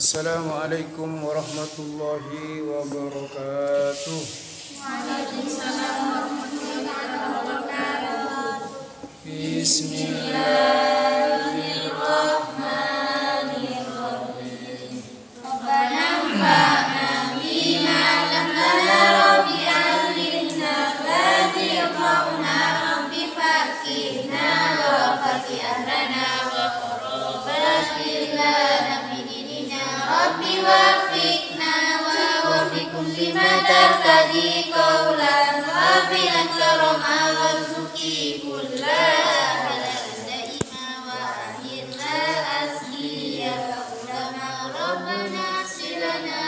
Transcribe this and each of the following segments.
Assalamualaikum warahmatullahi wabarakatuh. Waalaikumsalam warahmatullahi wabarakatuh. Bismillahirrahmanirrahim. Rabbana anfa'na bima 'allamtana rabbi 'allimna alladhi yanfa'una rabbi faqihna wa faqih ahlana wa qurratina nabi dinina rabbi wafiqna wa wafiqum lima tartadi qawlan wafilan karama warzuki kullaha halalan daima wa akhirna asliya ulama rabbana silana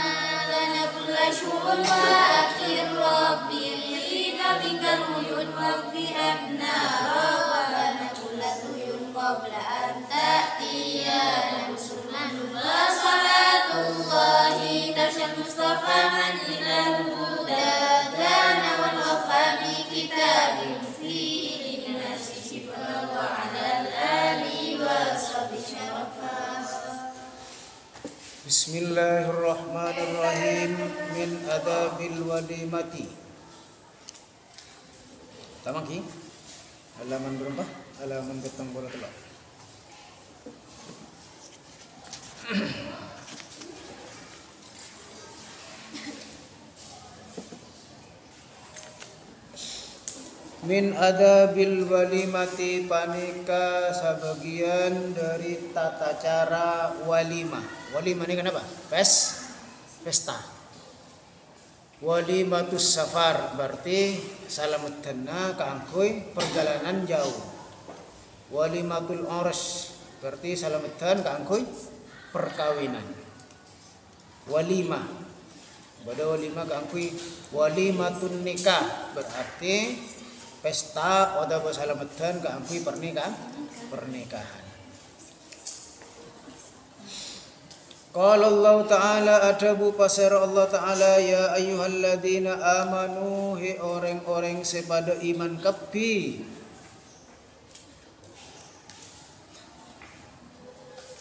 lana kulla syu'un wa akhir rabbi lina bikal uyun rabbi abna rabbana kulla tuyun qabla an ta'tiyana musulman wa salatullahi tasyal mustafa manilal huda dana wal wafami kitabin fihi nasi shifa wa ala ali wa sahbihi syarafa. Bismillahirrahmanirrahim. Min adabil walimati. Tamaki. Halaman berapa? Halaman ketang bola telak. Min adabil walimati, panika sebagian dari tata cara walimah. Walimah ini kenapa? Pesta. Walimatus safar berarti salamutanna kaangkoy perjalanan jauh. Walimatul urs berarti salamutan kaangkoy perkawinan. Walimah pada walimah kaangkoy walimatun nikah berarti pesta oda basalamatan kaangkoy pernikahan. Qala Allah Ta'ala, adabu pasir Allah Ta'ala, ya ayyuhalladzina amanu, hi orang-orang sepada iman kapi,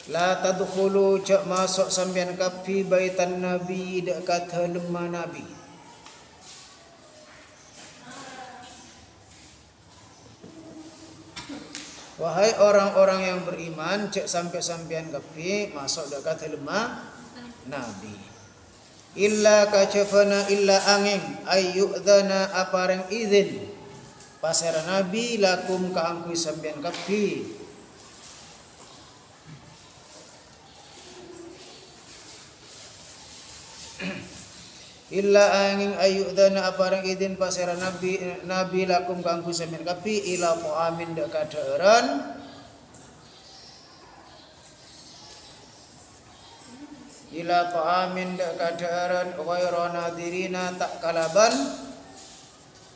la tadkhulu cak masuk sambian kapi baitan nabi dekat lemah nabi. Wahai orang-orang yang beriman, cek sampai-sampian kapi masuk dekat lemah nabi. Illa kacafana illa angin ayyu'dana apareng izin pasara nabi lakum kaangkui sampian kapi. Illa angin ayyu'dana aparang idin pasera nabi lakum kangku samin kapi ila ta'amin dekat deureun ila ta'amin dekat deureun ghairu nadirina tak kalaban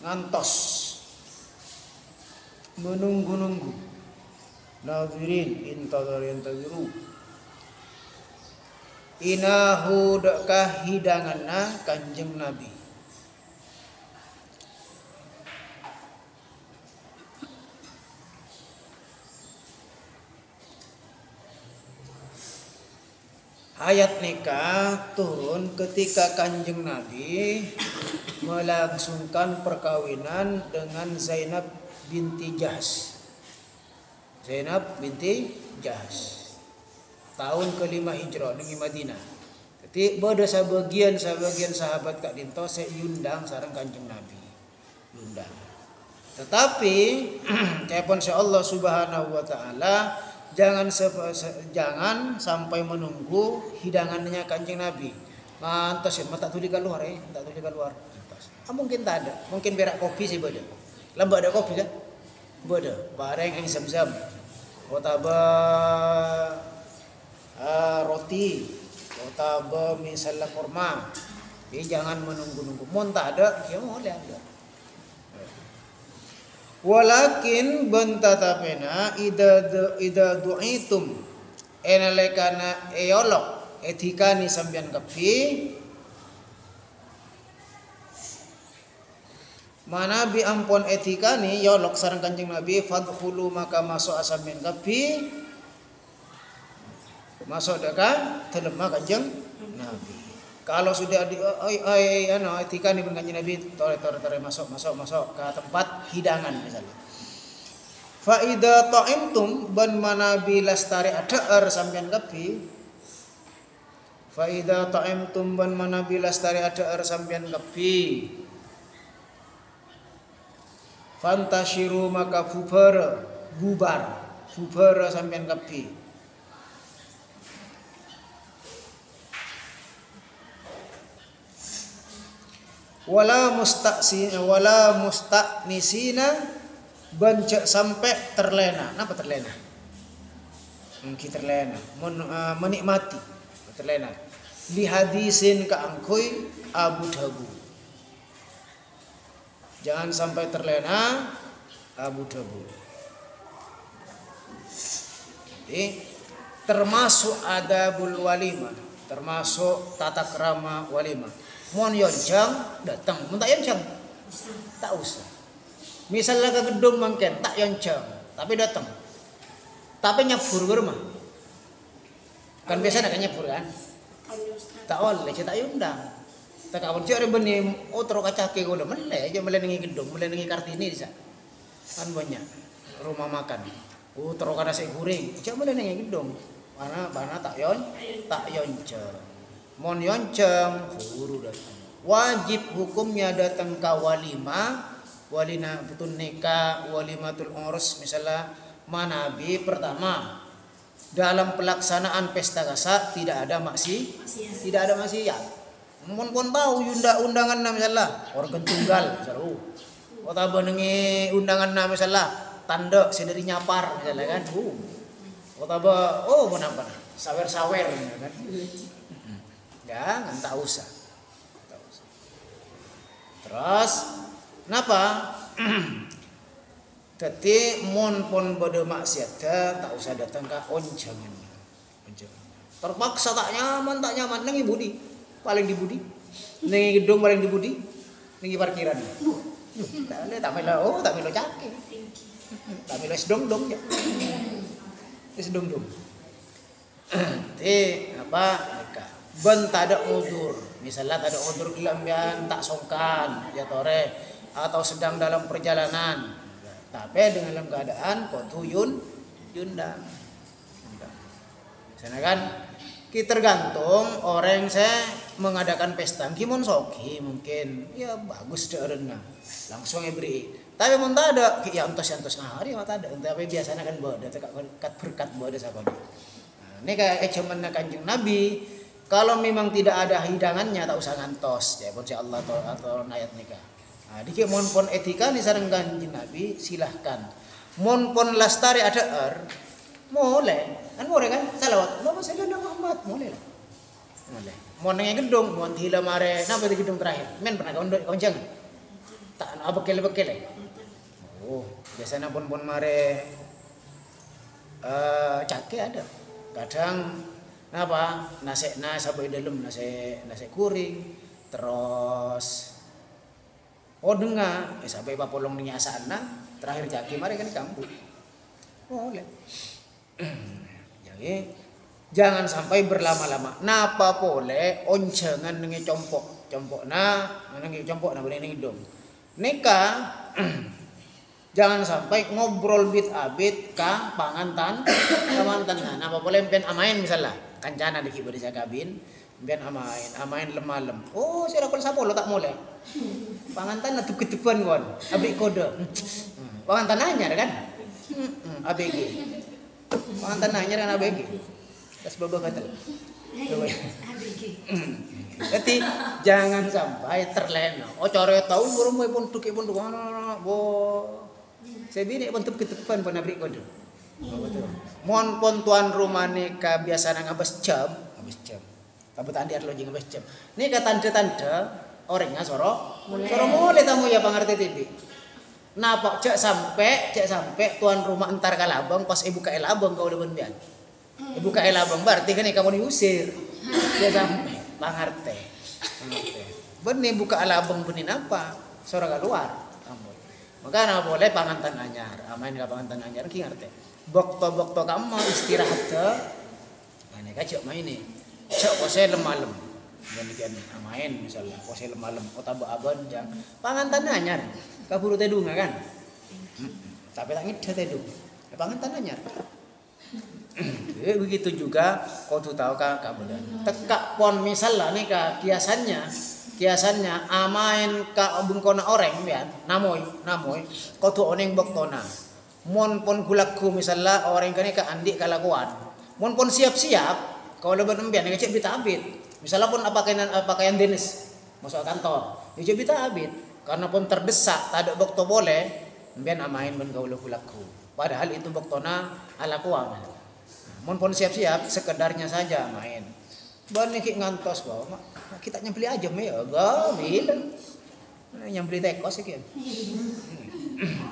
ngantos menunggu-nunggu nadirin intadhiru inahu dekah hidanganna kanjeng nabi. Ayat nikah turun ketika kanjeng nabi melangsungkan perkawinan dengan Zainab binti Jahsh. Zainab binti Jahsh tahun kelima hijrah di Madinah. Jadi pada sebagian sahabat Kak Dinto saya yundang sareng kanjeng Nabi. Yundang. Tetapi telepon Allah Subhanahu wa taala jangan sampai menunggu hidangannya kanjeng Nabi. Mantas ya mata tuli keluar tak tuli keluar. Mungkin tak ada, mungkin berak kopi sih beda. Lembak ada kopi kan? Beda. Bareng yang zam-zam. Otaba roti, otaba misalnya kurma. Jadi jangan menunggu-nunggu. Mun tak ada, ya boleh ada. Walakin bentatapena ida du'itum enalekana eolok etikani sambian kapi mana bi ampon etikani yolok sareng kanjeng Nabi fadkhulu maka masuk asambian kapi Masuk dekat telemah kanjeng Nabi. Kalau sudah di etika nih kanjeng Nabi, tore masuk ke tempat hidangan misalnya. Fa idza ta'imtum ban manabi lastari adaar sampean kapi. Fa idza ta'imtum ban manabi lastari adaar sampean kapi. Fantashiru maka bubar sampean kapi. Wala musta'nisina bancak sampai terlena. Apa terlena? Kita terlena, menikmati, terlena. Li hadisin kaangkui Abu Dhabu. Jangan sampai terlena Abu Dhabu. Jadi termasuk adabul walimah, termasuk tata krama walimah. Mohon yoncang datang, mun tak yoncang tak usah. Misalnya ke gedung mangken tak yoncang, tapi datang. Tapi nyabur ke rumah. Kan biasa nak nyabur kan? Tak oleh, tak undang. Tak kawan cari benih, terus kacake gula meleh, aja melenengi gedung, melenengi Kartini bisa. Kan banyak rumah makan. Terus kada nasi goreng, aja melenengi gedung. Mana tak yoncang. Mon yonceng buru datang. Wajib hukumnya datang ke walimah, walina betul nikah, walimatul urus misalnya manabi pertama. Dalam pelaksanaan pesta kasak tidak ada maksiat. Mon tahu undangan misalnya organ tunggal misalnya. Atau benengi undangan misalnya tanda sederi nyapar misalnya kan. Atau menapa sawer-sawer kan. Jangan tak usah. Terus kenapa? Jadi mon pon bodo maksiat tak usah datang ke onjangan. Terpaksa tak nyaman nengi budi. Paling di budi. Nengi gedung paling di budi. Nengi parkiran. Tak melo cake. Tak melo sedong-dong ya. Sedong-dong. Jadi apa? Ben tak ada udur, misalnya tak ada udur gelambian tak songkan ya tore atau sedang dalam perjalanan, tapi dengan dalam keadaan kau yundang. Sana kan kita tergantung orang saya mengadakan pesta, kimon soki mungkin ya bagus derena langsung beri. Tapi mun tak ada ya antos hari mata ada, tapi biasanya kan bodoh kat berkat bodoh siapa dia. Ini kayak cuman Kanjeng Nabi. Kalau memang tidak ada hidangannya tak usah ngantos ya insya Allah atau ayat nikah. Nah, dikit mon pon etika ni sareng Kanjeng Nabi silahkan. Mon pon lastari ada boleh. Kan boleh kan? Salawat. Allahumma shalli ala Muhammad boleh lah. Boleh. Mon nang gedung, mon hila mare napa di gedung terakhir. Men pernah kau jangan. Tak apa bekele. Biasanya pon mare cake ada. Kadang apa nasi sampai dalam nasi kuring terus dengar sampai papolong ning asana terakhir jaki mari kan kampung boleh. Jadi jangan sampai berlama-lama napa boleh oncengan ning compokna bening dong nikah. Jangan sampai ngobrol bit ka pangantan napa boleh pen amain misalnya kancana dikit bodi kabin ben amain lemalem sira kol sapo lo tak mulai pangantan na tuketupan kon abri kode pangantan anyar kan ABG pangantan anyar kan ABG tas babah katal jadi jangan sampai terlena core tahu burung pun tuki pun saya bini pun tuketupan pun abri kode. Mohon pon tuan rumah nikah biasa nang abas jam. Tapi tadi ada lagi abas jam. Ni ka tanda-tanda orangnya soro mulai tamu ya pangerti TV. Napa cek sampai tuan rumah entar kalabang pas ibu ka elabang kau udah bendian. Ibu ka elabang berarti kan kamu diusir. Dia sampai pangerti. Benih buka elabang benih apa? Soro keluar. Maka na boleh pangantan anyar. Amain ka pangantan anyar ki ngerti. Bokto kamu istirahat ke Nek kacok main nih. Cok pose lemalem. Gantian main misalnya pose lemalem kota aban jang. Pangantan anyar. Kaburu tedung kan. Tapi tak ngide tedung. Pangantan anyar. Begitu juga kau tuh tahu kak kabelan. Tekak pon misalnya nih kak kiasannya amain kak bungkona orang ya namoy kau tuh oneng boktona. Mon pon gulaku misalnya orang kani kak andi kalakuan. Mon pon siap-siap kau lebat embian ngecek bita abit. Misalnya pun pakaian dinas masuk kantor, ngecek bita abit. Karena pun terdesak tak ada bokto boleh, embian amain ben kau gulaku. Padahal itu boktona alakuan. Mon pon siap-siap sekedarnya saja main. Ban iki ngantos kok. Kita nyembeli aja ya, gak bilang. Nyembeli tekos iki.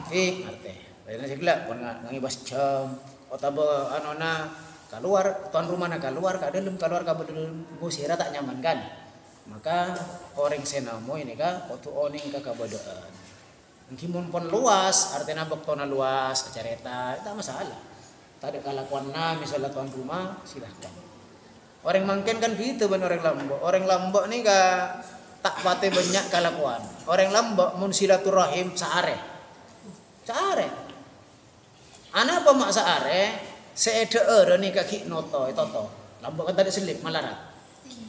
Arte. Lain segala pon ngibas jam. Otaba anona keluar tuan rumah na keluar ka dalam keluar ka dalam gusira tak nyaman kan. Maka orang senamo ini ka otu oning ka kabadaan. Mungkin pon luas, artinya boktona luas, careta, tak masalah. Tak ada kelakuan misalnya tuan rumah silahkan. Orang mangken kan gitu ben orang Lombok. Orang Lombok nih gak tak pate banyak kelakuan. Orang Lombok mun silaturahim saare. Ana apa mak saare? Seede nih kaki noto toto. Lombok kan tadi selip malarat.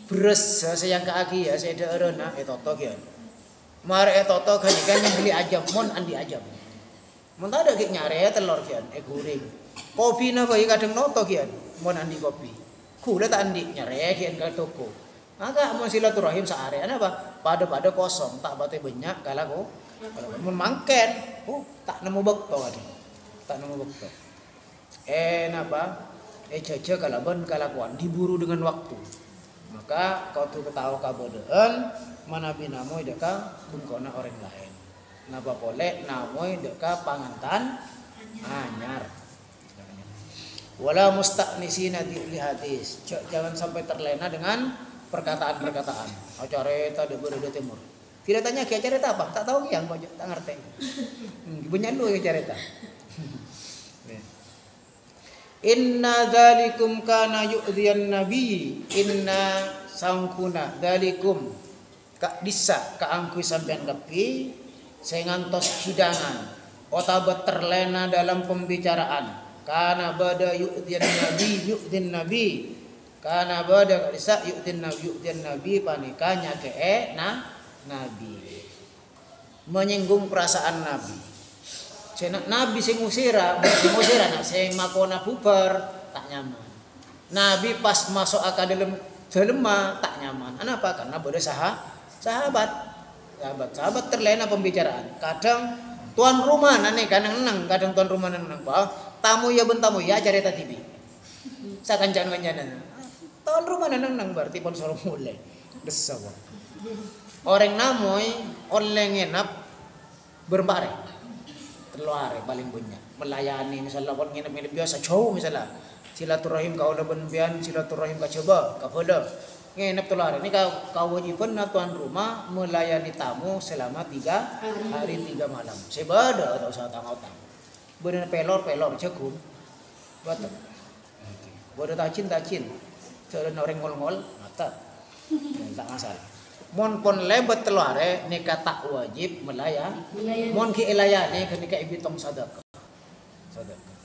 Beres sayang ke aki ya seede na toto kian. Mare toto kan beli ajam mon andi ajam. Mun tak ada ki nyare telur kian guring. Kopi na bayi kadang noto kian, mon andi kopi. Kula tak andi nyare kian ke toko. Maka mon silaturahim saare apa? Pada kosong tak bate banyak kalau mun mangken, tak nemu bekto adi. Tak nemu bekto. Napa? Jaja kalaban kalakuan diburu dengan waktu. Maka kau tuh ketahu kabodaan mana binamoy deka bungkona orang lain. Napa boleh namoy deka pangantan anyar. Wala musta'nisina li hadis. Jangan sampai terlena dengan perkataan-perkataan. Careta de berada timur. Tidak tanya kia careta apa? Tak tahu yang banyak tak ngerti. Banyak lu ya careta. Inna dzalikum kana yu'dhiyan nabi. Inna sangkuna dzalikum ka disa ka angkui sampean kapi saya ngantos hidangan. Otabat terlena dalam pembicaraan. Kana bada yu'din nabi kana bada kalisa yu'din nabi panikanya nabi menyinggung perasaan nabi. Nabi sing usira nak sing makona bubar tak nyaman. Nabi pas masuk akal dalam jelema tak nyaman. Kenapa? Karena bada sahabat terlena pembicaraan. Kadang tuan rumah nane kadang tuan rumah nang tamu ya bentamu ya carita TV. Sakan jangan tuan rumah nang berarti pun suruh mulai. Desawa. Orang namoy oleh ngenap berbareng. Keluar paling banyak melayani misalnya pun nginep biasa jauh misalnya silaturahim kau leban bian silaturahim kau coba kau pada nginep keluar ini kau wajiban tuan rumah melayani tamu selama 3 hari 3 malam sebada tak usah tangau-tang bener pelor jagung betul bodoh tacin seorang orang ngol mata tak masalah. Mon pon lebat teluare nika tak wajib melayani. Mon ki elayani kenika ibitong sadaqah.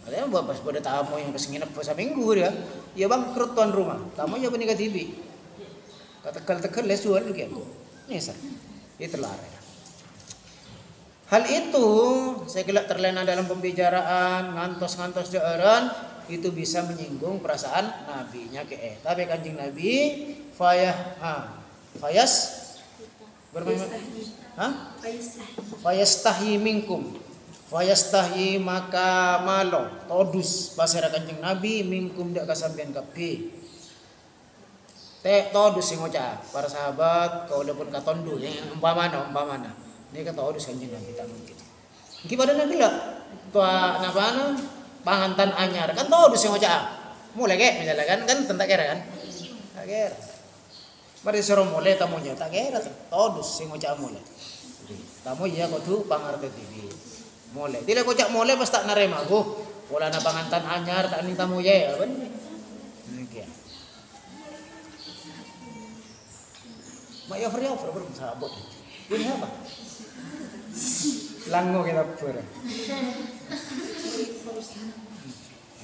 Ada pas pada tamu yang pas nginep seminggu dia. Ya bang kerut tuan rumah. Tamu nya benika tibi. Katekal lesuan gitu. Nisa. Itu teluare. Hal itu saya kira terlena dalam pembicaraan ngantos daeran itu bisa menyinggung perasaan nabinya ke tapi kanjeng nabi fayastahi minkum fayastahi maka malo todus basara kanjeng nabi minkum dak kasampean kabeh todus sing ngucap para sahabat kau pun katondu umpamana ini kata todus kanjeng nabi tak mungkin iki pada nabi lah tua napa pangantan anyar kan todus sing ngucap mulai kayak misalnya kan tentak kira kan tak kira. Mari suruh mulai tamunya tak kira todus sing ngocak mulai. Tamu ya kudu pangarte TV. Mulai. Tidak kocak mulai pas tak narema go. Wala na pangantan anyar tak ning tamu ya ben. Niki. mak ya over sahabat. Ini apa? Lango kita ber.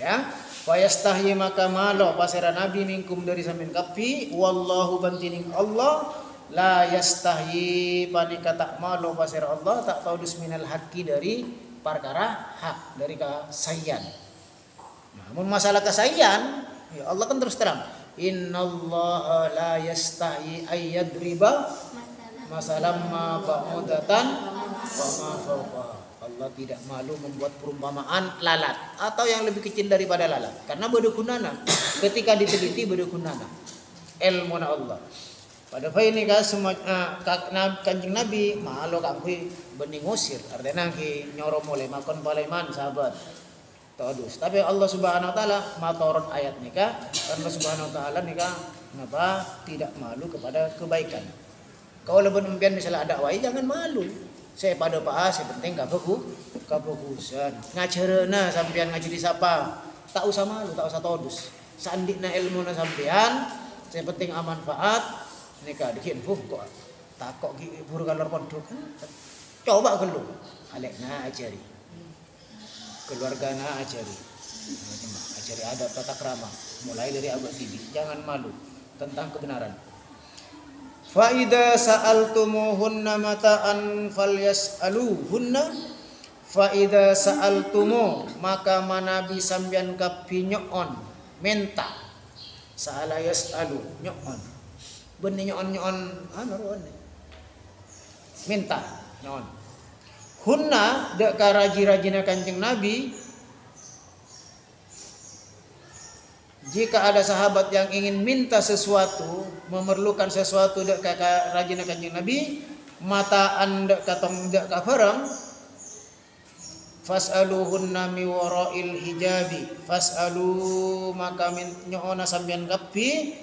Ya, fa yastahyi maka malo pasera nabi minkum dari samin kapi wallahu bantining Allah la yastahyi panika tak malo pasera Allah tak tahu minal haqqi dari perkara hak dari kesayan. Namun masalah kesayan ya Allah kan terus terang innallaha la yastahyi ayyadriba masalam ma ba'udatan wa ma fawqa. Allah tidak malu membuat perumpamaan lalat atau yang lebih kecil daripada lalat karena bergunana ketika diteliti bergunana ilmu Allah pada ini kan semua kanjeng Nabi malu kakui bening usir artinya ki nyoro mulai makan paleman sahabat todus tapi Allah Subhanahu wa taala matoron ayat nikah karena Subhanahu wa taala nikah kenapa tidak malu kepada kebaikan. Kalau lebih impian misalnya ada wai jangan malu. Saya pada paas yang penting kabagusan. Ngajarena sampean ngajari siapa? Tak usah malu, tak usah todus. Sandikna ilmu na sampean, saya penting manfaat. Nika dikin kok takok ki buru kalor pondok. Coba gelu. Alekna ajari. Keluargana ajari. Ajari adab tata krama mulai dari abad tibi. Jangan malu tentang kebenaran. Fa idza sa'altumuhunna mata'an falyas'aluhunna fa idza sa'altumu maka manabi sambian kapinyoon minta sa'ala yas'alu nyoon benih nyoon anu minta nyoon hunna dek karaji-rajina Kanjeng Nabi. Jika ada sahabat yang ingin minta sesuatu, memerlukan sesuatu dek kakak rajin Kanjeng Nabi, mata anda katong dek kafarang, fas'aluhunna mi wara'il hijabi, fas'alu maka nyoona sambian kapi,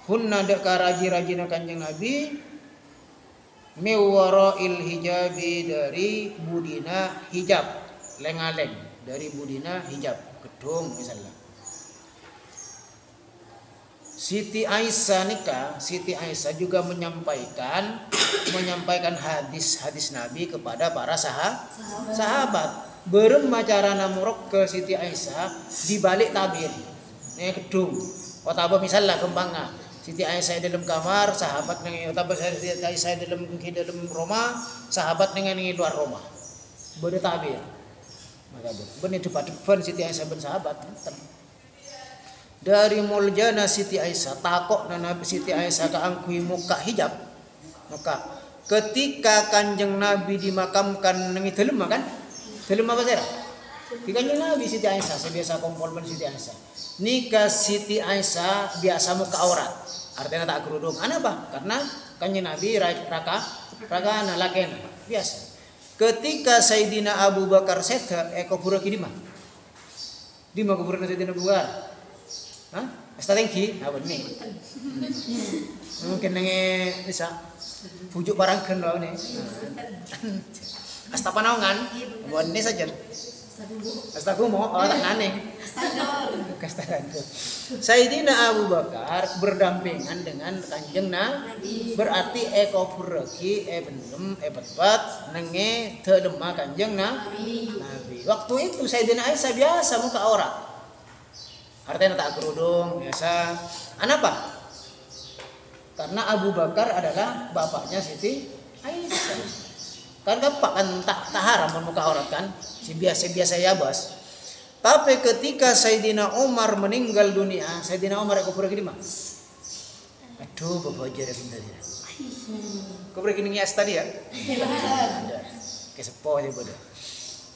hunna dek karaji-rajin Kanjeng Nabi, mi wara'il hijabi dari budina hijab, lengaleng dari budina hijab, gedung misalnya. Siti Aisyah juga menyampaikan hadis Nabi kepada para sahabat. Beremacarana murok ke Siti Aisyah di balik tabir. Ini gedung. Otaba misalnya kembangnya. Siti Aisyah dalam kamar, sahabat nang otaba Siti Aisyah dalam rumah, sahabat dengan luar rumah. Berde tabir. Maka benih depan Siti Aisyah ben sahabat. Dari muljana Siti Aisyah takok na Nabi Siti Aisyah kaangkui muka hijab maka ketika Kanjeng Nabi dimakamkan nengi telem kan telem apa sera di Kanjeng Nabi Siti Aisyah sebiasa kompol men Siti Aisyah nikah Siti Aisyah biasa muka aurat artinya tak kerudung apa karena Kanjeng Nabi raka nalakena biasa ketika Sayyidina Abu Bakar sedha kubur di mana kuburna Sayyidina Abu Bakar. Hah? Asta tinggi, apa nih? Mungkin nengi bisa pujuk barangkan loh nih. Asta panaungan, buat ini saja. Asta kumo, tak naneng. Sayyidina Abu Bakar berdampingan dengan Kanjeng Nabi. Berarti puraki belum betbat nengi tedema Kanjeng Nabi. Waktu itu Sayyidina Aisyah biasa muka aurat. Artinya tak kerudung biasa. Apa? Karena Abu Bakar adalah bapaknya Siti Aisyah. Kan bapak kan tak haram muka aurat kan? Si biasa-biasa ya bos. Tapi ketika Sayyidina Umar meninggal dunia, Sayyidina Umar aku pergi di mana? Aduh, bapak aja dari tadi. Kau pergi ngias tadi ya? Ada. Kesepo aja bodoh.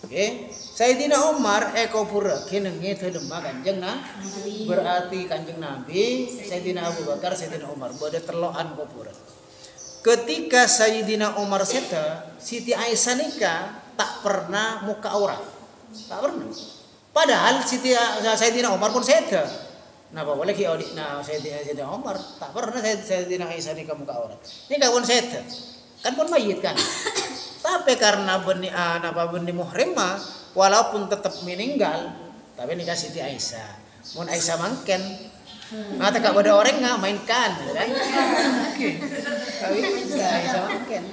Oke, Sayyidina Umar eko pura kenengi tedema Kanjeng Nabi. Berarti Kanjeng Nabi, Sayyidina Abu Bakar, Sayyidina Umar bode terloan ko pura. Ketika Sayyidina Umar seta, Siti Aisyah nikah tak pernah muka aurat. Tak pernah. Padahal Sayyidina Umar pun seta. Napa boleh ki audit na Sayyidina Umar tak pernah Sayyidina Aisyah nikah muka aurat. Nikah pun seta. Kan pun mayit kan. Tapi karena benih muhrimah walaupun tetap meninggal tapi nikah Siti Aisyah. Mun Aisyah mangken Nah, tak pada orang nggak mainkan, kan? Kawin bisa makan.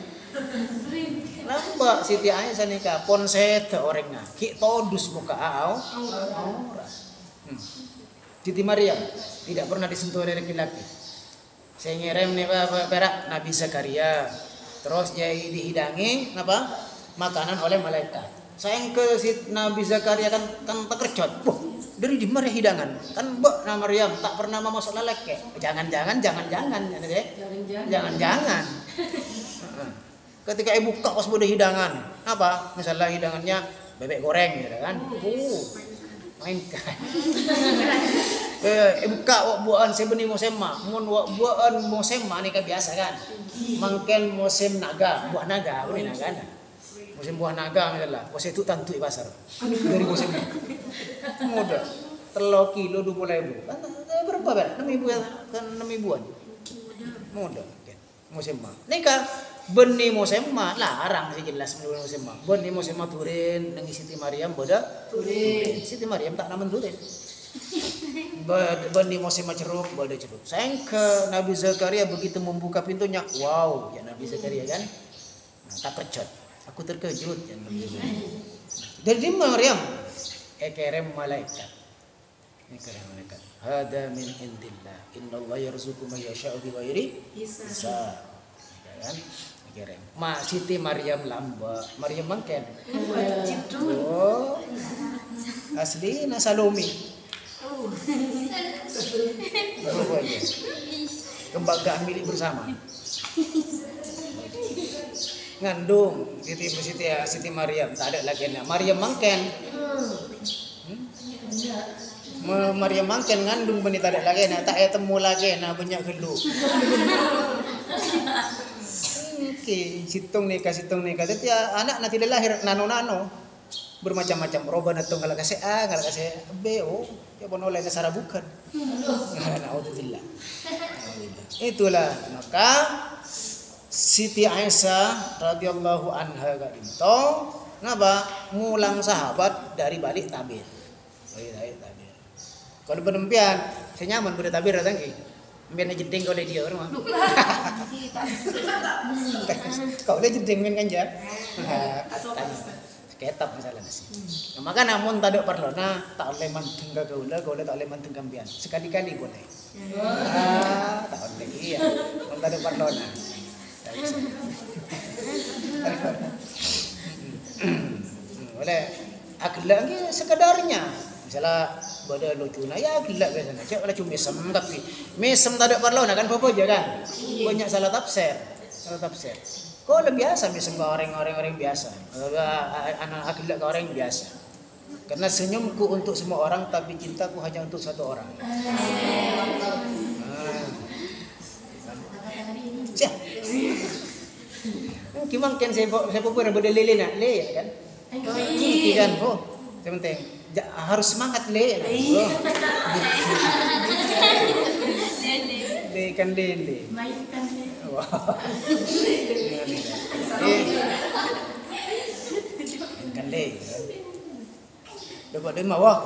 Nampak Siti Aisyah nikah ponset orang nggak, ki todus muka aurat. Siti Maryam tidak pernah disentuh oleh laki-laki. Saya ngirim nih perak Nabi Zakaria, terus dia dihidangi apa makanan oleh malaikat. Sayang ke Nabi Zakaria kan terkejut. Dari di mana hidangan? Kan Mbak Nabi Maryam tak pernah masuk lelek. Jangan-jangan. Ketika ibu buka pas bude hidangan, apa? Misalnya hidangannya bebek goreng gitu kan. Mainkan. Buka buaan sebeni mosema, mun buaan mosema ni kan biasa kan. Mangken musim naga, buah naga, boleh naga nah. Musim buah naga misalnya, pas itu tantu di pasar. Dari musim muda. 3 kilo 20.000. Kan berapa kan? 6.000 kan 6.000-an. Muda kan. Musim mah. Nikah benih musim mah larang sih jelas musim mah. Benih musim mah turin dengan Siti Maryam boda turin. Siti Maryam tak namen turin. Benih musim mah ceruk boda ceruk. Sayang ke Nabi Zakaria begitu membuka pintunya, wow, ya Nabi Zakaria kan. Nah, tak terkejut. Aku terkejut ya Nabi Zakaria. Dari Maryam kerem malaikat. Kerem malaikat. Hada min indillah. Innallaha yarzuqu man yasha'u bighairi hisab. Kan? Kerem. Ma Siti Maryam lamba. Maryam mangken. Oh. Asli na Salome. Kebanggaan milik bersama. Ngandung Siti Maryam tak ada lagi nak Maryam mangken. Maryam mangken ngandung benih tak ada lagi nak tak ada temu lagi nak banyak gelu. Oke, situng nikah tapi anak nanti lahir nano bermacam-macam roba natung kalau kasih A kalau kasih B ya pun oleh nasara bukan. Alhamdulillah. Itulah maka Siti Aisyah radhiyallahu anha gak dinto ngapa ngulang sahabat dari balik tabir. Kalau benempian saya nyaman pada tabir datang ki. Mbian jeding kau dia rumah. Kau le jeding men kan ja. Ketap masalah nasi. Maka namun tak ada perlu tak oleh manteng ke kau tak oleh manteng kambian. Sekali-kali boleh. Tak boleh iya. Tak ada perlu boleh akhlak ni sekadarnya. Misalnya pada lucu na ya akhlak biasanya. Cak kalau cuma mesem tak ada perlu kan apa aja kan. Banyak salah tafsir. Kau lebih biasa mesem ke orang biasa. Anak akhlak ke orang biasa. Karena senyumku untuk semua orang tapi cintaku hanya untuk satu orang. Siap. Kimang kan saya pun ada lele nak le kan. Kan penting harus semangat le. Le kan lele. Mainkan le. Kan le. Dapat dia mawah.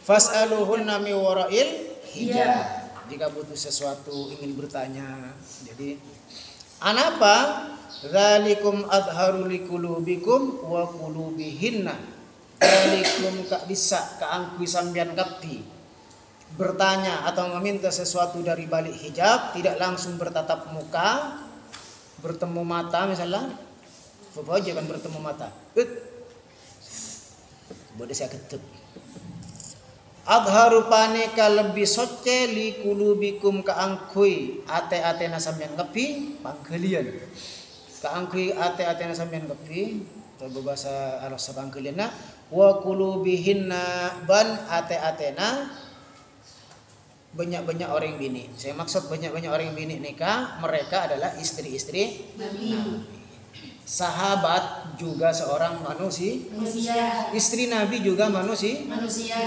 Fas'aluhunna min wara'il hijab. Jika butuh sesuatu ingin bertanya. Jadi anapa? Zalikum adharu liqulubikum wa qulubihinna. Zalikum kak bisa kaangkui sambian kapti. Bertanya atau meminta sesuatu dari balik hijab, tidak langsung bertatap muka, bertemu mata misalnya. Apa aja kan bertemu mata. Boleh saya ketuk. Adharu paneka lebih soce li kulubikum kaangkui ate nasamyan kepi pangkelian kaangkui ate nasamyan kepi atau bahasa Arab sabangkelian na wa kulubihinna ban ate na banyak orang bini. Saya maksud banyak orang bini nikah mereka adalah istri-istri Nabi. Sahabat juga seorang manusia. Istri Nabi juga manusia.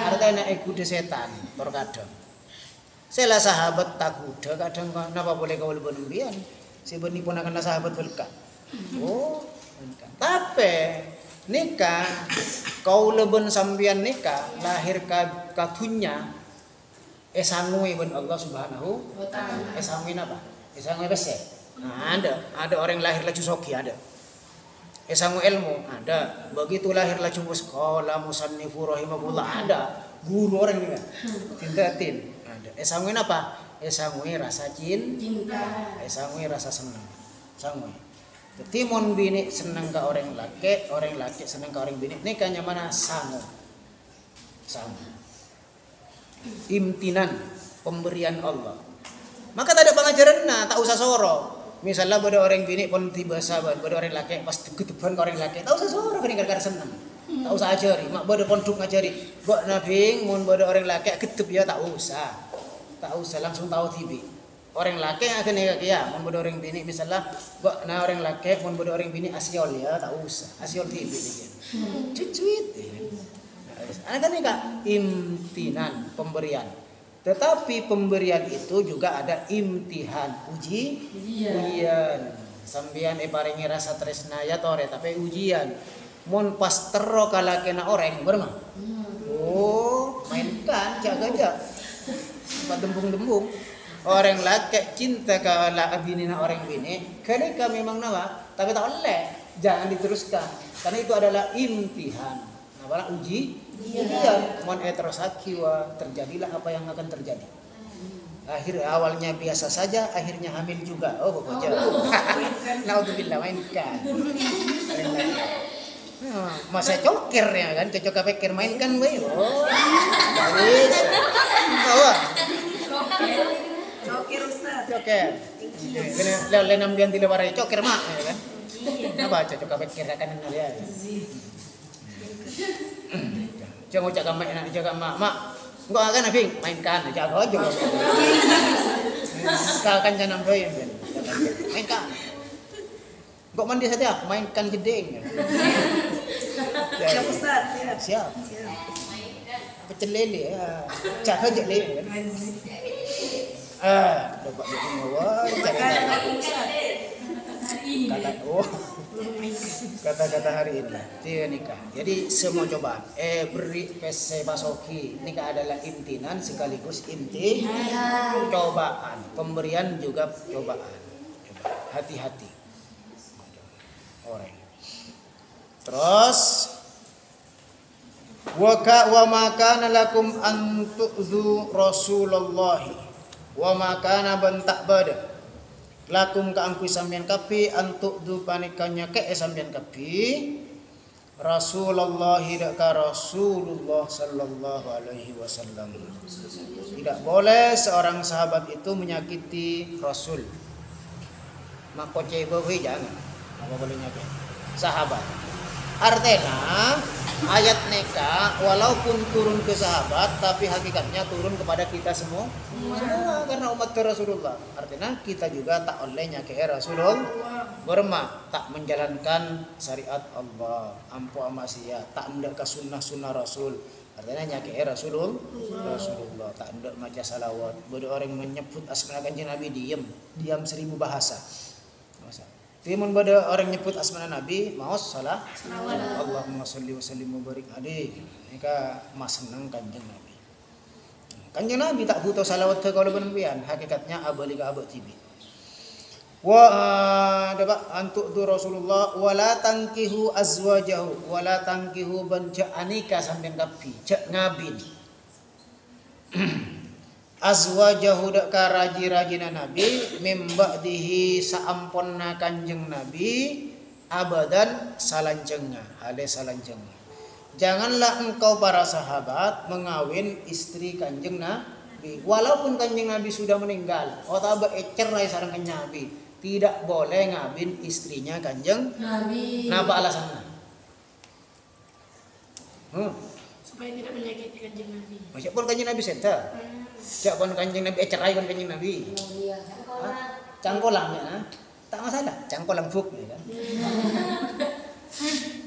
Artinya ikut setan terkadang. Saya sahabat takut kadang kenapa boleh kau lebih nembian. Sebenarnya pun akan sahabat belka. Oh, tapi nikah kau leben sambian nikah lahir katunya esangui ben Allah Subhanahu wa taala. Esangui apa? Esangui bese. Nah, ada orang lahir laju soki ada. Esangu ilmu ada. Begitu lahir laju sekolah musannifu rahimahullah ada. Guru orang juga. Tindatin ada. Esangui apa? Esangui rasa cinta. Esangui rasa senang. Sangui. Timon bini senang ke orang laki senang ke orang bini. Nikahnya mana? Sangu. Imtinan pemberian Allah. Maka tak ada pengajaran tak usah soro. Misalnya pada orang bini pun tiba sahabat, pada orang laki pas ketepan ke orang laki, tak usah soro kan gara-gara senang. Tak usah ajari, mak pada pondok ngajari. Bok nabing mun pada orang laki ketep ya tak usah. Tak usah langsung tahu tibi. Orang laki akan nikah ya, mun pada orang bini misalnya bok na orang laki mun pada orang bini asiol ya tak usah. Asiol tibi dia. Cuit. Anak kan nikah imtinan pemberian. Tetapi pemberian itu juga ada imtihan, ujian. Sambian paringi rasa tresna ya tore tapi ujian. Mun pas tero kala kena orang bermah. Oh, mainkan jaga. Sempat dembung-dembung. Orang laki cinta kala abinina orang bini, kenika memang nawa, tapi tak oleh. Jangan diteruskan. Karena itu adalah imtihan. Nah, ujian. Mon etrosakiwa terjadilah apa yang akan terjadi. Awalnya biasa saja, akhirnya hamil juga. Oh, pokoknya. Naudzubillah mainkan. Masa coker ya kan, cocok pikir mainkan bae. Oh. Bagus. Bawa. Coker Ustaz. Coker. Lain ambian di lebaran coker mak ya kan. Apa cocok pikir akan ya. Jangan ucap gambar nak jaga mak. Engkau akan nabing mainkan jaga aja. Kau akan jangan doyan kan. Mainkan. Engkau mandi saja mainkan jeding. Siap Ustaz, siap. Pecel lele ya. Jaga je lele. Dapat jadi mawar. Kata-kata hari ini dia nikah. Jadi semua cobaan beri pese basoki nikah adalah imtinan sekaligus cobaan. Pemberian juga cobaan. Hati-hati orang. Terus wa ma kana lakum an tu'zu Rasulullah wa ma kana bantak bada lakum ka angku sampean kapi antuk du panikannya ke sampean kapi Rasulullah dak ka Rasulullah sallallahu alaihi wasallam. Tidak boleh seorang sahabat itu menyakiti Rasul. Maka cewek jangan. Apa boleh nyakit sahabat. Artinya ayat nikah walaupun turun ke sahabat tapi hakikatnya turun kepada kita semua karena umat Rasulullah. Artinya kita juga tak oleh nyakit Rasulullah berma tak menjalankan syariat Allah ampu maksiat tak mendak ke sunnah Rasul. Artinya nyakit Rasulullah tak mendak maca salawat. Bodoh orang menyebut asma kanjeng Nabi diam 1000 bahasa. Timun pada orang nyebut asma Nabi maos salah Allahumma sholli wa sallim wa barik alaihi. Nika mas senang kanjeng Nabi. Kanjeng Nabi tak butuh salawat ke kalau benempian. Hakikatnya abali ka abad tibi. Wa dapat antuk tu Rasulullah wala tangkihu azwajahu wala tangkihu banca anika sampean kapi cak ngabin. Azwajahu dak ka raji-rajina Nabi mimba'dihi saamponna kanjeng Nabi abadan salanjenga hale salanjenga. Janganlah engkau para sahabat mengawin istri kanjeng Nabi walaupun kanjeng Nabi sudah meninggal atau cerai sareng kanjeng Nabi tidak boleh ngawin istrinya kanjeng Nabi. Napa alasannya? Supaya tidak menyakiti kanjeng Nabi. Masyapun kanjeng Nabi senta. Siapa kanjeng Nabi cerai kan kanjeng Nabi. Cangkolang ya, tak masalah. Cangkolang fuk ya kan.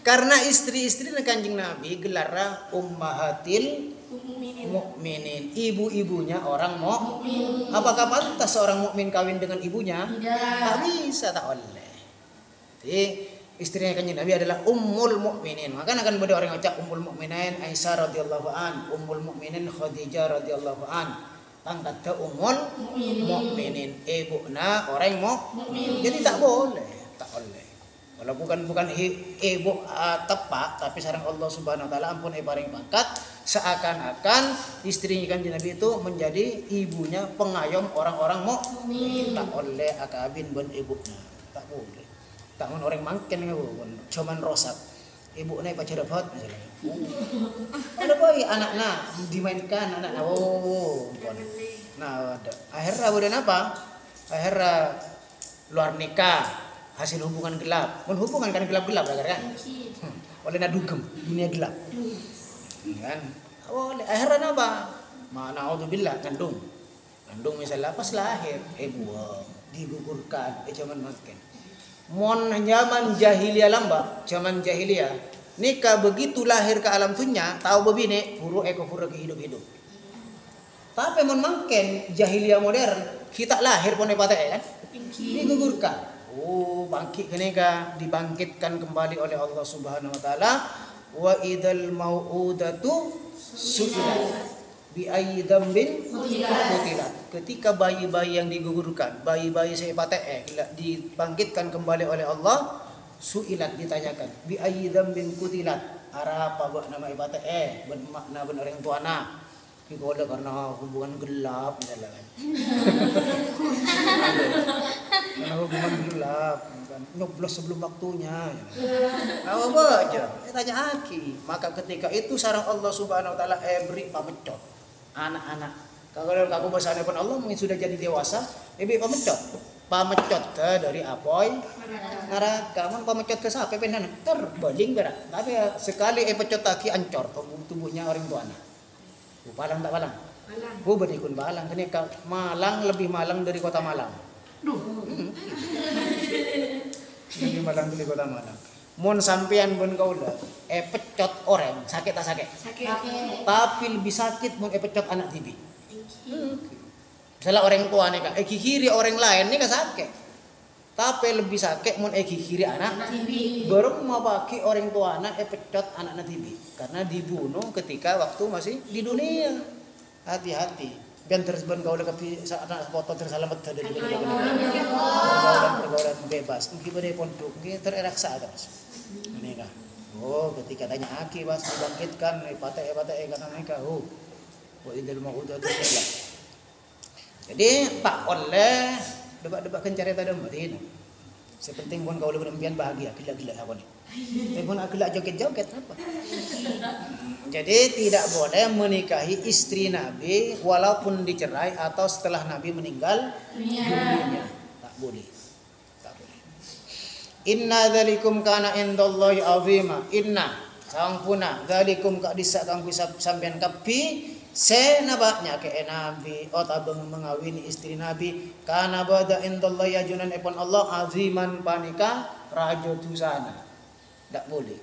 Karena istri-istri kanjeng Nabi gelarnya ummahatil mukminin, ibu-ibunya orang mukmin. Apakah pantas seorang mukmin kawin dengan ibunya? Tak bisa, tak oleh. Jadi istrinya Kanjeng Nabi adalah Ummul Mukminin. Maka akan ada orang ucap Ummul Mukminin Aisyah radhiyallahu an, Ummul Mukminin Khadijah radhiyallahu an. Angkat ke Ummul Mukminin, ibuna orang mukmin. Jadi tak boleh. Kalau bukan ibu tepat, tapi sareng Allah Subhanahu wa taala ampun paring pangkat seakan-akan istrinya Kanjeng Nabi itu menjadi ibunya pengayom orang-orang mukmin. Tak boleh akabin ben ibunya. Tak boleh. Tak mun orang mangken pun cuman rosak. Ibunya pacar dapat misalnya. Ada boy anaknya dimainkan anaknya. Nah, akhirnya udah apa? Akhirnya luar nikah. Hasil hubungan gelap, hubungan kan gelap-gelap kan? Oleh nadugem dunia gelap, kan? Oleh akhirnya apa? Mana auzubillah kandung misalnya pas lahir, buang, digugurkan, cuman makan. Mon zaman jahiliyah lamba, zaman jahiliyah, nikah begitu lahir ke alam dunia, tahu bebine, huru ke hidup-hidup. Tapi mon makan jahiliyah modern, kita lahir pun kan? Digugurkan. Bangkit kenega dibangkitkan kembali oleh Allah Subhanahu wa taala. Wa idzal mau'udatu su'ilat bi ayyi dzambin qutilat. Ketika bayi-bayi yang digugurkan, bayi-bayi sepate dibangkitkan kembali oleh Allah, su'ilat ditanyakan bi ayyi dzambin qutilat. Ara apa buat nama ibate bermakna benar orang tuana. Kalau karena hubungan gelap misalnya kan. Karena hubungan gelap kan. Nyoblos sebelum waktunya. Apa aja? Tanya Aki. Maka ketika itu sarang Allah Subhanahu wa taala beri pamecot anak-anak. Kalau aku bahasane pun Allah mungkin sudah jadi dewasa, beri pamecot. Pamecot dari apoy neraka. Mang pamecot ke sape penan terbaling berat. Tapi sekali pecot taki ancor tubuhnya orang tuanya. Balang tak balang? Balang. Berikun balang. Kenika Malang lebih malang dari kota Malang. Lebih malang dari kota Malang. Mon sampean pun kaula, pecot orang sakit tak sakit? Sakit. Tapi lebih sakit mon pecot anak tibi. Misalnya orang tua nih kak, kiri orang lain nih sakit. Tapi lebih sakit mon kiri anak tibi. Baru mau pakai orang tua anak pecot anak tibi. Karena dibunuh ketika waktu masih di dunia. Hati-hati. Biar terus ben gaul ke anak foto tersalamat dari pergaulan bebas. Mungkin pada pondok, mungkin tereksa terus. Ini kah? Ketika tanya Aki pas dibangkitkan, pate karena mereka. Idul mau'udah itu. Jadi tak oleh debat-debat kencari tadi mati. Sepenting pun kau lebih impian bahagia, gila-gila apa nih? Tapi pun agak joget-joget apa? Jadi tidak boleh menikahi istri Nabi walaupun dicerai atau setelah Nabi meninggal dunia. Tak boleh. Inna dzalikum kana indallahi azima. Inna sangpuna dzalikum ka disakang sampean kapi senabaknya ke Nabi otabeng mengawini istri Nabi kana bada indallahi ajunan epon Allah aziman panika rajo dusana. Tak boleh.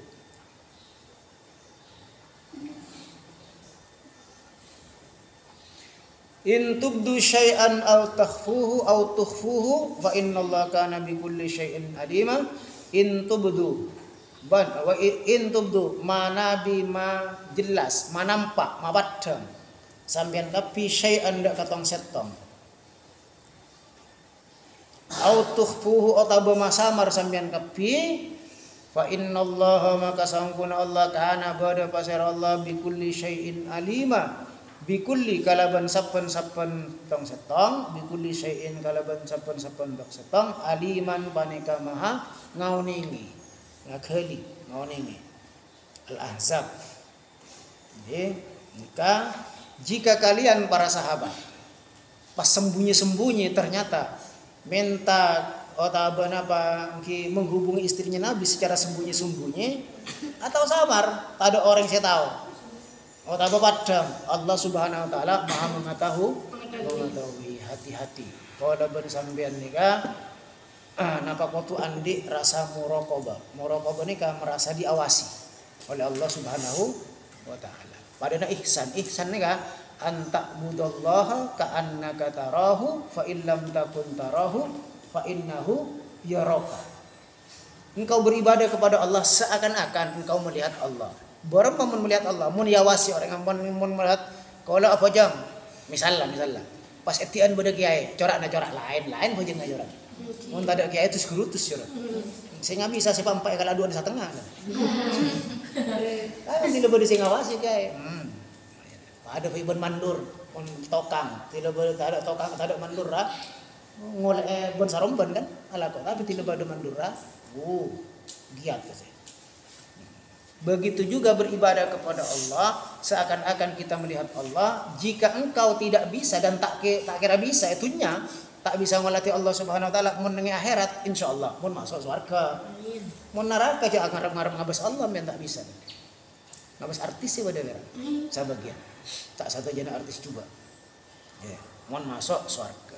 In tubdu syai'an aw takhfuhu aw tukhfuhu fa innallaha kana bikulli syai'in alima. In tubdu manabi ma jelas manampak mabadam sampean kapi syai'an dak katong setong aw tukhfuhu atau masamar sampean kapi fa innallaha maka sangkuna Allah kana bada pasir Allah bikulli syai'in alima. Bikulli kalaban sapan tong setong bikulli syai'in kalaban sapan tong setong aliman panika maha ngauningi ngakeli ngauningi Al-Ahzab. Jadi jika kalian para sahabat pas sembunyi-sembunyi ternyata minta menghubungi istrinya Nabi secara sembunyi-sembunyi atau samar tak ada orang yang tahu. Padam Allah Subhanahu wa taala Maha mengetahui hati-hati. Kalau ben sampean nika napa waktu andi rasa muraqabah nika merasa diawasi oleh Allah Subhanahu wa taala. Padana ihsan nika anta budallaha ka annaka tarahu fa illam takun tarahu fa innahu yaraka. Engkau beribadah kepada Allah seakan-akan engkau melihat Allah. Barang mun melihat Allah, mun yawasi orang mun melihat kalau apa jam. Misalnya pas etian beda kiai, corak lain bojeng corak. Mun tak ada kiai itu sekurutus corak. Saya nggak bisa sampai kalau dua di setengah. Tapi tidak boleh saya ngawasi kiai. Ada ibn mandur, pun tokang, tidak boleh tak ada tokang, tak ada mandur lah. Ngoleh bon saromban kan, ala kok tapi tidak ada mandur lah. Giat saya. Begitu juga beribadah kepada Allah seakan-akan kita melihat Allah. Jika engkau tidak bisa dan tak kira bisa itunya, tak bisa melatih Allah Subhanahu wa taala mun nang akhirat insyaallah mun masuk surga. Mun neraka aja ngarep-ngarep ngabas Allah men tak bisa. Ngabas artis sih pada vera. Sabagian. Tak satu jana artis juga. Ya, mun masuk surga.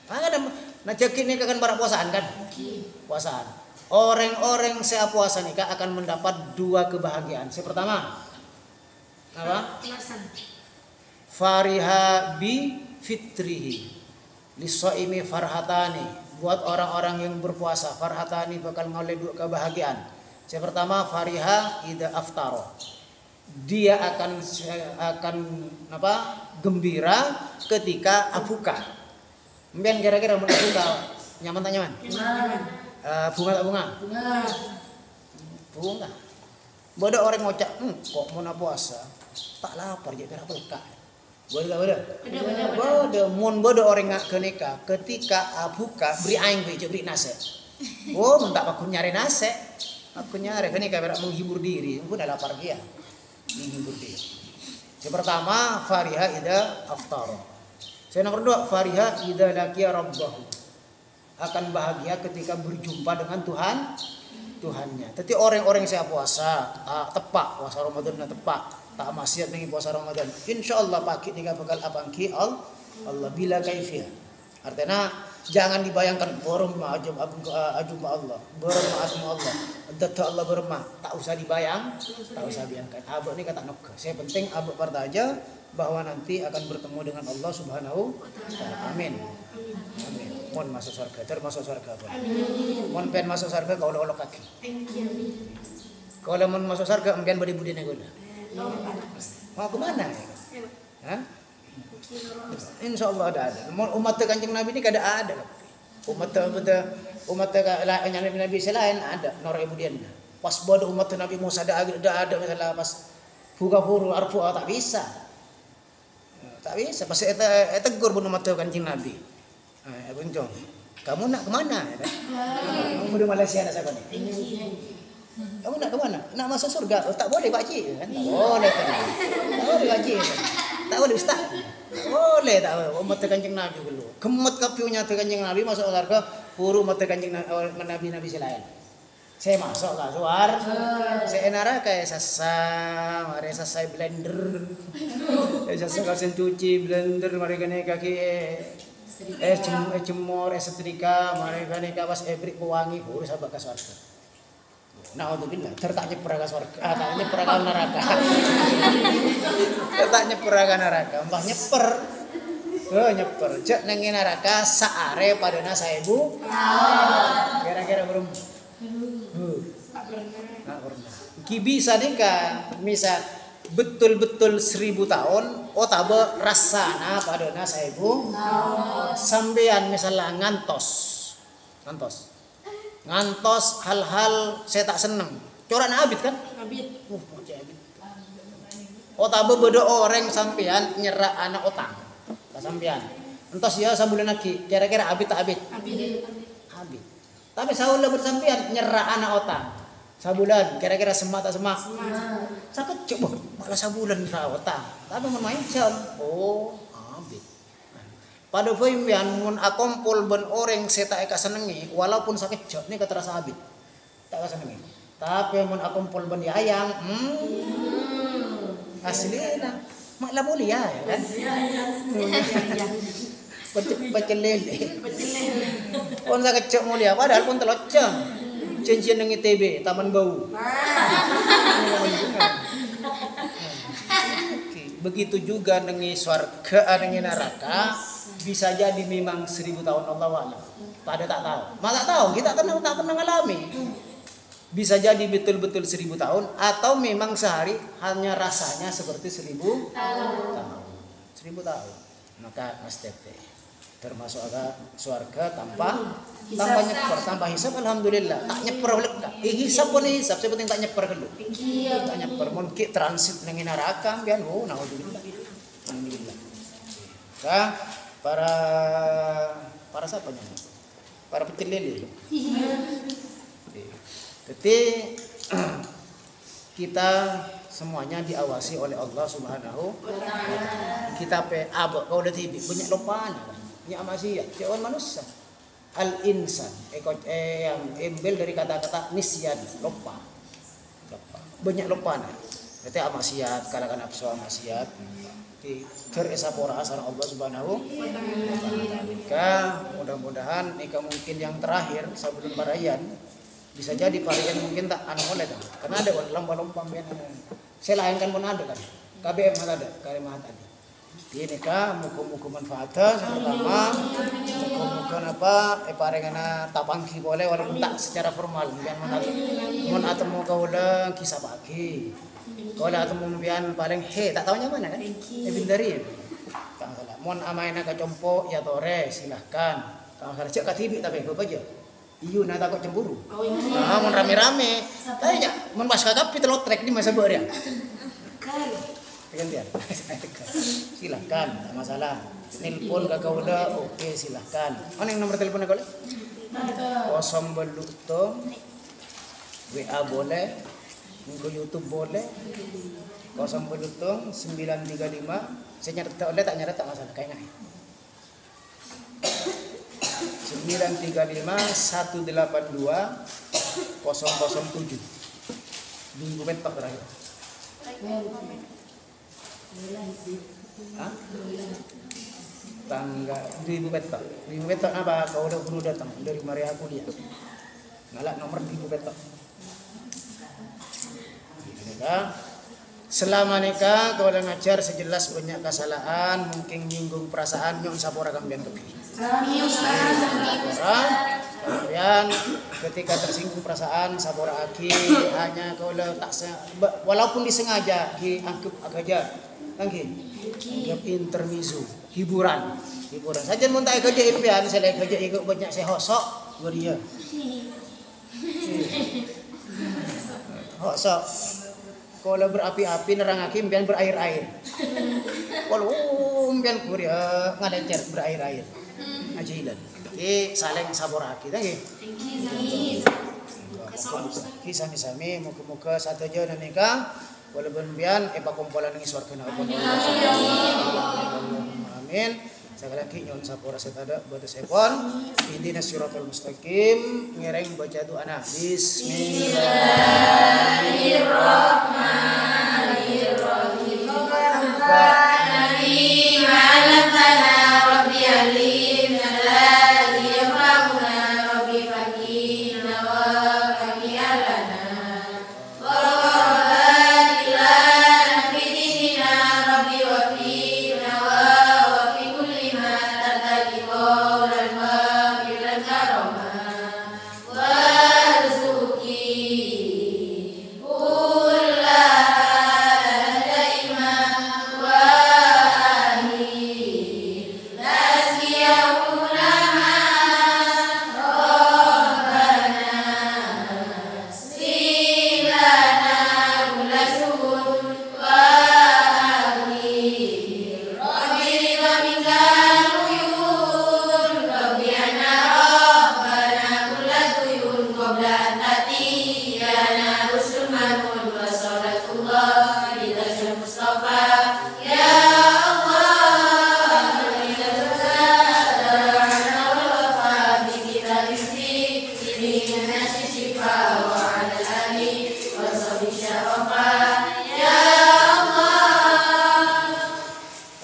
Nah cekin ini kan para puasaan kan? Puasaan. Orang-orang saya puasa nikah akan mendapat dua kebahagiaan. Yang pertama, apa? Fariha bi fitrihi. Lisoimi farhatani. Buat orang-orang yang berpuasa, farhatani bakal ngoleh dua kebahagiaan. Yang pertama, fariha ida aftaro. Dia akan apa? Gembira ketika abuka. Mungkin kira-kira mau abuka nyaman tak nyaman? Bunga tak bunga? Bunga. Bodoh orang ngocak, kok mau puasa? Tak lapar jadi berapa lekak. Bodoh. Bodoh orang ngak kenika ketika buka beri aing beri nase. Mentak aku nyari nase. Aku nyari kenika berak menghibur diri. Aku dah lapar dia. Menghibur diri. Yang pertama fariha ida aftara. Yang nomor dua fariha ida laqiya rabbahu. Akan bahagia ketika berjumpa dengan Tuhannya. Tapi orang-orang saya puasa, tepak puasa Ramadan tepak, tak maksiat dengan puasa Ramadan. Insyaallah pagi ni bakal abangki Allah bila kaifiyah. Artinya jangan dibayangkan berma ajum Allah, berma ajum Allah. Data Allah berma, tak usah bayangkan. Abang ni kata nok. Saya penting abang pertaja bahwa nanti akan bertemu dengan Allah Subhanahu wa taala. Amin. Amin. Mohon masuk surga, termasuk surga. Mohon pengen masuk surga kau olok kaki. Kalau mau masuk surga mungkin budi-budi negola. Mau ke mana? Hah? Insyaallah ada. Umat Kanjeng Nabi ini kada ada. Umat Nabi selain ada nor ibudian. Pas bodoh umat Nabi Musa ada misalnya pas buka huru arfu tak bisa. Tak bisa. Pas eta tegur pun umat Kanjeng Nabi. Buncong, kamu nak kemana? Kamu di Malaysia nak siapa ni? Kamu nak kemana? Nak masuk surga? Tak boleh pakcik kan? Tak boleh kan? Tak boleh pakcik kan? Tak boleh ustaz? Tak boleh tak boleh. Umat Kanjeng Nabi dulu. Kemet kapiunya Kanjeng Nabi masuk surga, puru umat Kanjeng Nabi selain. Saya masuk lah suar. Saya neraka mari sasa blender. Sasa kasen cuci blender mari kene kaki cemor setrika mereka nikah pas ebrik pewangi urus abak ke surga. Nah untuk bilang tertaknya peraga surga, taknya peraga neraka. Tertaknya peraga neraka, mbah nyeper cek nengi neraka saare pada nasa ibu. Kira-kira belum. Tak pernah. Bisa nikah, bisa betul-betul 1000 tahun tabe rasana pada nasa ibu sampean misalnya ngantos hal-hal saya tak seneng coran abid kan abid tabe beda orang sampean nyerah anak otang tak sampean entos ya sabulan lagi kira-kira abid tak abid tapi saula bersampean nyerah anak otang sabulan kira-kira semak tak semak sakit coba malah sabulan rawatan tapi main jam abis pada pembian mun akompol ben orang seta eka senengi walaupun sakit jam ni keterasa abis tak senengi tapi mun akompol ben ayang aslinya malah mulia ya kan pecel lele pun sakit jam mulia padahal pun teloceng cincin dengan ITB, Taman Bau. Begitu juga dengan surga, dengan neraka. Bisa jadi memang 1000 tahun Allah wa'ala. Pada tak tahu. Maka tak tahu, kita tak pernah ngalami. Bisa jadi betul-betul 1000 tahun atau memang sehari hanya rasanya seperti 1000 tahun. 1000 tahun. Maka Mas Tete termasuk agak surga tanpa nyeper, tanpa hisab, alhamdulillah. Tak nyeper oleh kak. Hisab boleh hisab, sepenting tak nyeper dulu. Tak nyeper, mungkin transit dengan neraka, biar naudzubillah. Alhamdulillah. Nah, para siapa nya? Para petil lele. Jadi kita semuanya diawasi oleh Allah Subhanahu wa Ta'ala. Kita abak kau udah tibi banyak lupaan kan. Banyak maksiat, jangan manusia. Al insan yang embel dari kata-kata nisyan, lupa. Banyak lupaan. Berarti maksiat, kalakan nafsu maksiat. Di teresapora asal Allah Subhanahu wa Ta'ala. Mudah-mudahan ika mungkin yang terakhir sebelum parayan bisa jadi parayan mungkin tak oleh dah. Karena ada lomba-lomba selain kan pun ada kan. KBM ada, kalimat tadi. Ini kah muka-muka manfaatnya pertama muka-muka parengan tapangki boleh walaupun tak secara formal biar mon atau muka udah kisah pagi kalau atau mumpian paling tak tahunya mana kan bindari tak salah mon amaina ke compo ya tore silahkan tak salah cek katibi tapi gue aja iyo na takut cemburu mon rame-rame tanya mon pas kakap kita lotrek di masa beria gantian silahkan tak masalah nelpon kakak udah oke silahkan mana yang nomor teleponnya kau 0 beluto WA boleh ke YouTube boleh 0 beluto 935 saya nyatet oleh tak nyatet tak masalah kayaknya 935 182 007 minggu bentok terakhir. Tangga 1000 petak. 1000 petak apa? Kau udah guru datang dari Maria kuliah. Ngalak nomor 1000 petak. Selama nikah kau udah ngajar sejelas banyak kesalahan, mungkin nyinggung perasaan nyon sapora kambian tepi. Kemudian ketika tersinggung perasaan sapora aki hanya kau udah tak walaupun disengaja diangkep agaja. Lagi, intermezzo, hiburan saja mun tak kerja impian saya kerja ikut banyak saya hosok beria hosok kalau berapi-api nerang hakim impian berair-air kalau impian beria ngadacer berair-air ajilan saling saboraki lagi kisah-kisahnya muka-muka satu aja dan nikah walaupun bian kumpulan ng iswar kena upon amin segala lagi nyon sapora setada batas epon hindi na siratul mustaqim ngereng baca doa na bismillahirrahmanirrahim nabi ma'alam lana rabbi alim nalali yamamuna rabbi fakina wa fakiyalana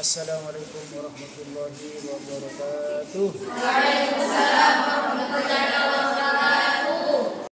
Assalamualaikum warahmatullahi wabarakatuh. Waalaikumsalam warahmatullahi wabarakatuh.